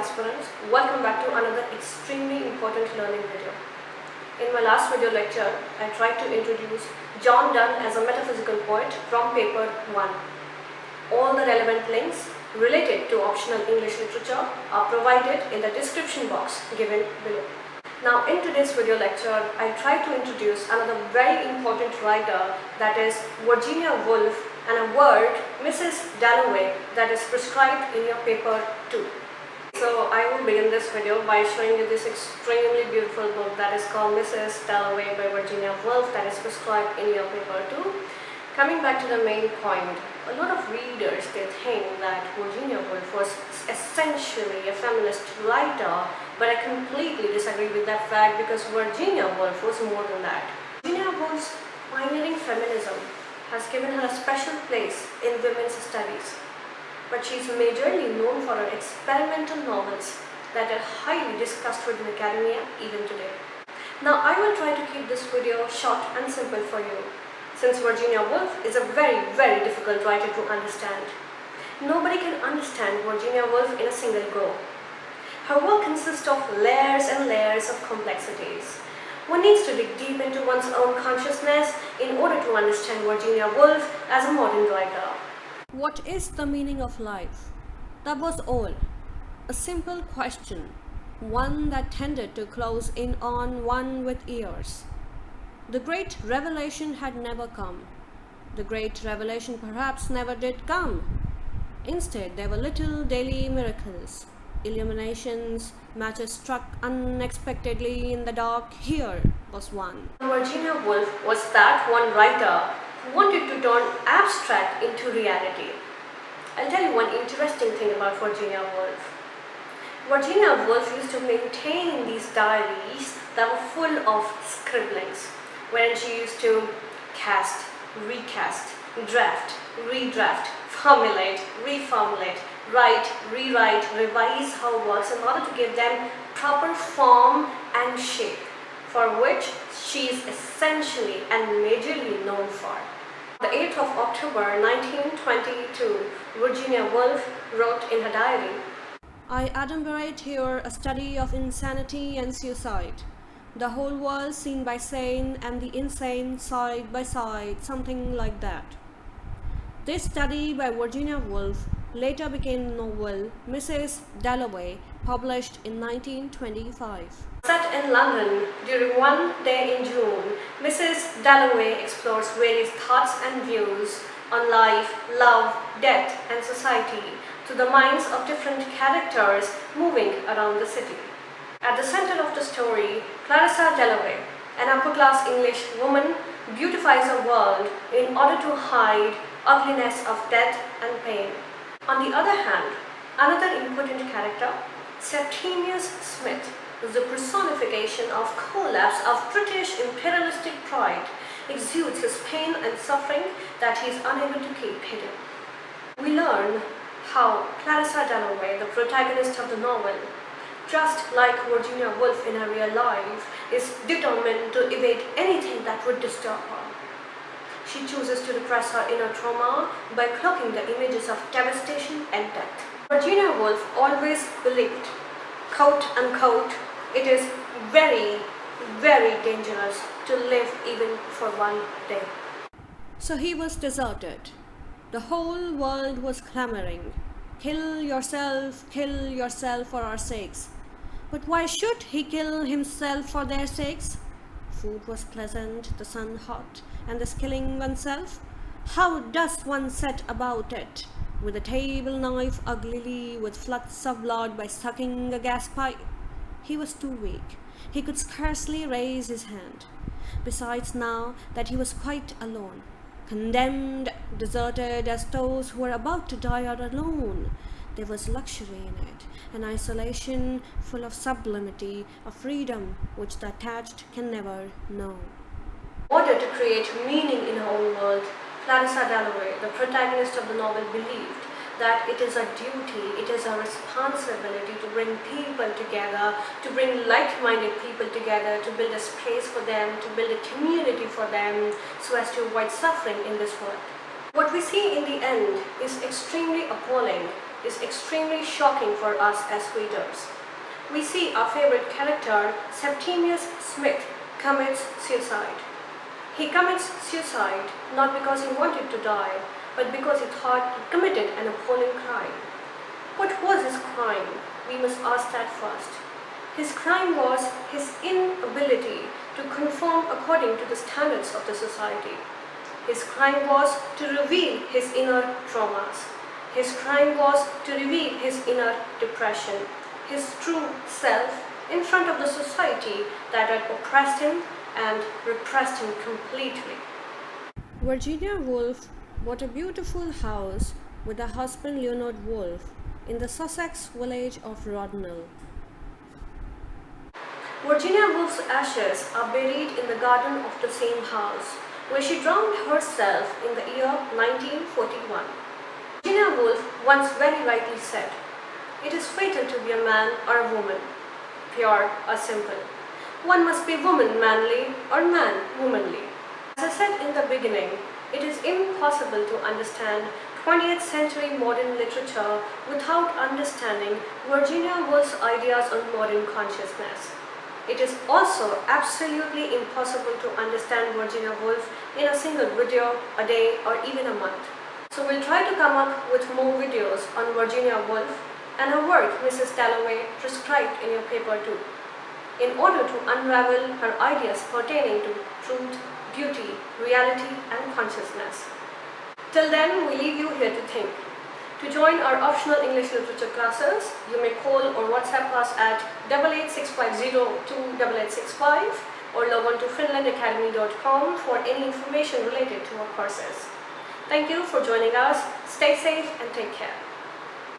aspirants, welcome back to another extremely important learning video. In my last video lecture, I tried to introduce John Donne as a metaphysical poet from paper 1. All the relevant links related to optional English literature are provided in the description box given below. Now in today's video lecture, I try to introduce another very important writer, that is Virginia Woolf, and a word, Mrs. Dalloway, that is prescribed in your paper 2. So I will begin this video by showing you this extremely beautiful book that is called Mrs. Dalloway by Virginia Woolf, that is prescribed in your paper 2. Coming back to the main point, a lot of readers, they think that Virginia Woolf was essentially a feminist writer, but I completely disagree with that fact because Virginia Woolf was more than that. Virginia Woolf's pioneering feminism has given her a special place in women's studies, but she is majorly known for her experimental novels that are highly discussed within academia even today. Now I will try to keep this video short and simple for you, since Virginia Woolf is a very difficult writer to understand. Nobody can understand Virginia Woolf in a single go. Her work consists of layers and layers of complexities. One needs to dig deep into one's own consciousness in order to understand Virginia Woolf as a modern writer. What is the meaning of life? That was all. A simple question, one that tended to close in on one with ears. The great revelation had never come. The great revelation perhaps never did come. Instead, there were little daily miracles, illuminations, matches struck unexpectedly in the dark. Here was one. Virginia Woolf was that one writer who wanted to turn abstract into reality. I'll tell you one interesting thing about Virginia Woolf. Virginia Woolf used to maintain these diaries that were full of scribblings, wherein she used to cast, recast, draft, redraft, formulate, reformulate, write, rewrite, revise her works in order to give them proper form and shape, for which she is essentially and majorly known for. The 8th of October 1922, Virginia Woolf wrote in her diary, "I adumbrate here a study of insanity and suicide. The whole world seen by sane and the insane side by side," something like that. This study by Virginia Woolf later became the novel Mrs. Dalloway, published in 1925. Set in London during one day in June, Mrs. Dalloway explores various thoughts and views on life, love, death, and society to the minds of different characters moving around the city. At the center of the story, Clarissa Dalloway, an upper-class English woman, beautifies a world in order to hide ugliness of death and pain. On the other hand, another important character, Septimius Smith, is the personification of collapse of British imperialistic pride, exudes his pain and suffering that he is unable to keep hidden. We learn how Clarissa Dalloway, the protagonist of the novel, just like Virginia Woolf in her real life, is determined to evade anything that would disturb her. She chooses to repress her inner trauma by cloaking the images of devastation and death. Virginia Woolf always believed, quote unquote, it is very dangerous to live even for one day. So he was deserted. The whole world was clamoring, kill yourself for our sakes. But why should he kill himself for their sakes? Food was pleasant, the sun hot, and this killing oneself? How does one set about it? With a table knife uglily, with floods of blood, by sucking a gas pipe? He was too weak. He could scarcely raise his hand. Besides, now that he was quite alone, condemned, deserted as those who were about to die are alone, there was luxury in it, an isolation full of sublimity, a freedom which the attached can never know. In order to create meaning in her own world, Clarissa Dalloway, the protagonist of the novel, believed that it is a duty, it is a responsibility to bring people together, to bring like-minded people together, to build a space for them, to build a community for them, so as to avoid suffering in this world. What we see in the end is extremely appalling. is extremely shocking for us as readers. We see our favorite character, Septimius Smith, commits suicide. He commits suicide not because he wanted to die, but because he thought he committed an appalling crime. What was his crime? We must ask that first. His crime was his inability to conform according to the standards of the society. His crime was to reveal his inner traumas. His crime was to reveal his inner depression, his true self in front of the society that had oppressed him and repressed him completely. Virginia Woolf bought a beautiful house with her husband Leonard Woolf in the Sussex village of Rodnell. Virginia Woolf's ashes are buried in the garden of the same house, where she drowned herself in the year 1941. Virginia Woolf once very rightly said, "It is fatal to be a man or a woman, pure or simple. One must be woman manly or man womanly." As I said in the beginning, it is impossible to understand 20th century modern literature without understanding Virginia Woolf's ideas on modern consciousness. It is also absolutely impossible to understand Virginia Woolf in a single video, a day, or even a month. So we'll try to come up with more videos on Virginia Woolf and her work Mrs. Dalloway prescribed in your paper too, in order to unravel her ideas pertaining to truth, beauty, reality, and consciousness. Till then, we leave you here to think. To join our optional English literature classes, you may call or WhatsApp us at 8865028865 or log on to finlandacademy.com for any information related to our courses. Thank you for joining us. Stay safe and take care.